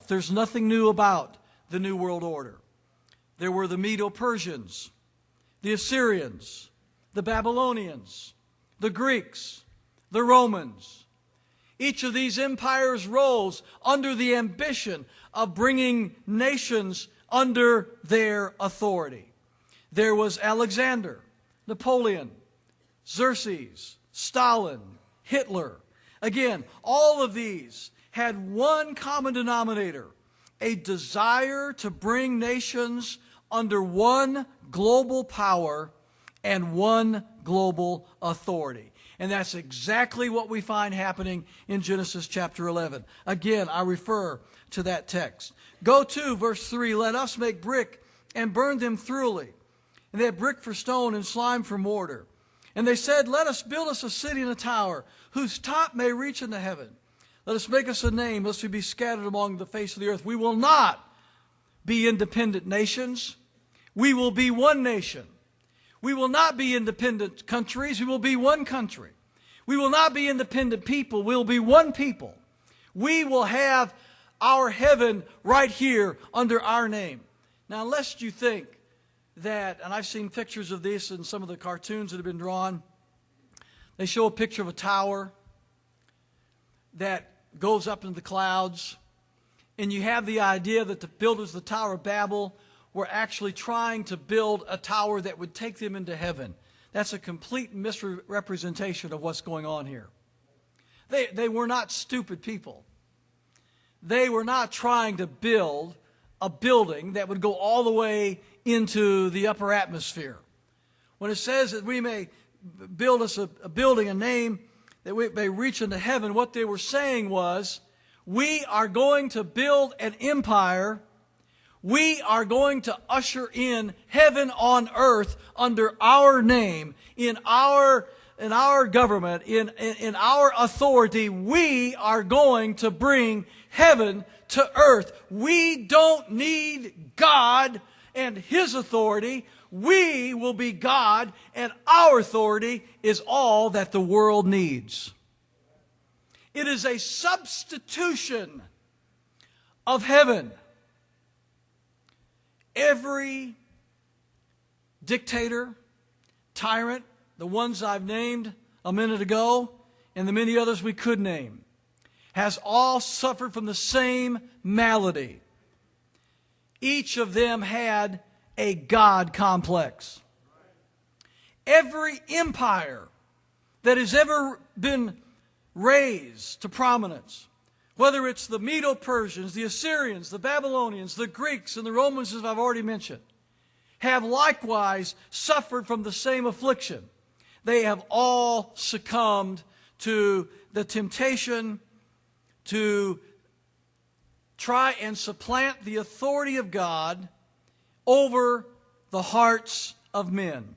There's nothing new about the New World Order. There were the Medo-Persians, the Assyrians, the Babylonians, the Greeks, the Romans. Each of these empires rose under the ambition of bringing nations under their authority. There was Alexander, Napoleon, Xerxes, Stalin, Hitler. Again, all of these had one common denominator, a desire to bring nations under one global power and one global authority. And that's exactly what we find happening in Genesis chapter 11. Again, I refer to that text. Go to verse 3, let us make brick and burn them thoroughly. And they had brick for stone and slime for mortar. And they said, let us build us a city and a tower, whose top may reach into heaven. Let us make us a name, lest we be scattered among the face of the earth. We will not be independent nations. We will be one nation. We will not be independent countries. We will be one country. We will not be independent people. We will be one people. We will have our heaven right here under our name. Now, lest you think that, and I've seen pictures of this in some of the cartoons that have been drawn, they show a picture of a tower that goes up into the clouds, and you have the idea that the builders of the Tower of Babel were actually trying to build a tower that would take them into heaven. That's a complete misrepresentation of what's going on here. They were not stupid people. They were not trying to build a building that would go all the way into the upper atmosphere. When it says that we may build us a building, a name, that we may reach into heaven, what they were saying was, we are going to build an empire. We are going to usher in heaven on earth under our name, in our government, in our authority. We are going to bring heaven to earth. We don't need God and His authority. We will be God, and our authority is all that the world needs. It is a substitution of heaven. Every dictator, tyrant, the ones I've named a minute ago, and the many others we could name, has all suffered from the same malady. Each of them had a God complex. Every empire that has ever been raised to prominence, whether it's the Medo-Persians, the Assyrians, the Babylonians, the Greeks, and the Romans, as I've already mentioned, have likewise suffered from the same affliction. They have all succumbed to the temptation to try and supplant the authority of God over the hearts of men.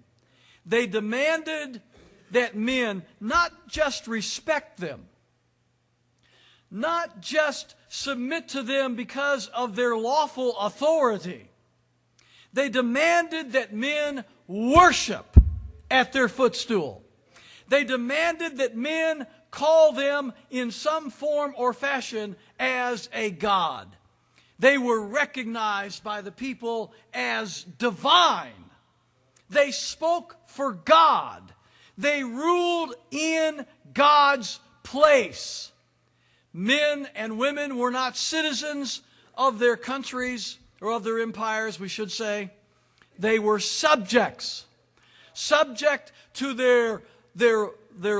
They demanded that men not just respect them, not just submit to them because of their lawful authority. They demanded that men worship at their footstool. They demanded that men call them in some form or fashion as a god. They were recognized by the people as divine. They spoke for God. They ruled in God's place. Men and women were not citizens of their countries or of their empires, we should say. They were subjects. Subject to their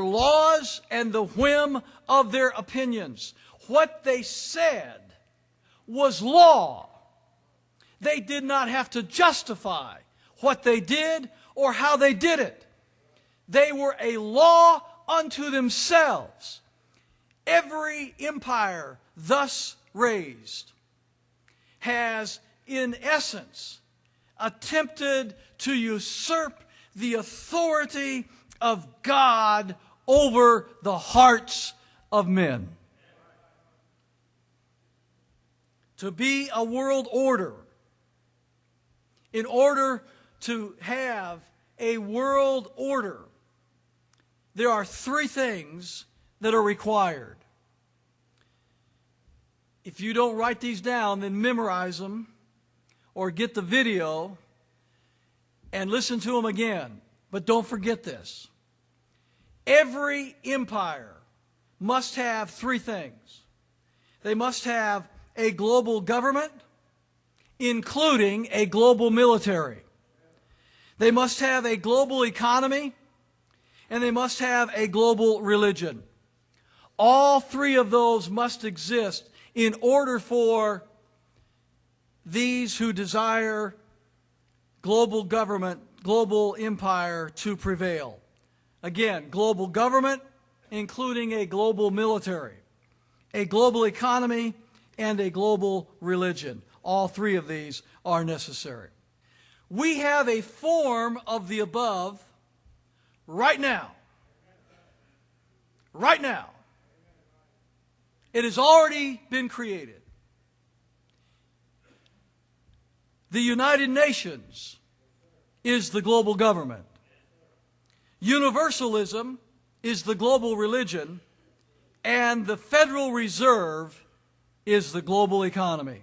laws and the whim of their opinions. What they said was law. They did not have to justify what they did or how they did it. They were a law unto themselves. Every empire thus raised has, in essence, attempted to usurp the authority of God over the hearts of men. To be a world order, in order to have a world order, there are three things that are required. If you don't write these down, then memorize them or get the video and listen to them again. But don't forget this. Every empire must have three things. They must have a global government, including a global military. They must have a global economy, and they must have a global religion. All three of those must exist in order for these who desire global government, global empire to prevail. Again, global government, including a global military, a global economy, and a global religion. All three of these are necessary. We have a form of the above right now. Right now. It has already been created. The United Nations is the global government. Universalism is the global religion, and the Federal Reserve is the global economy.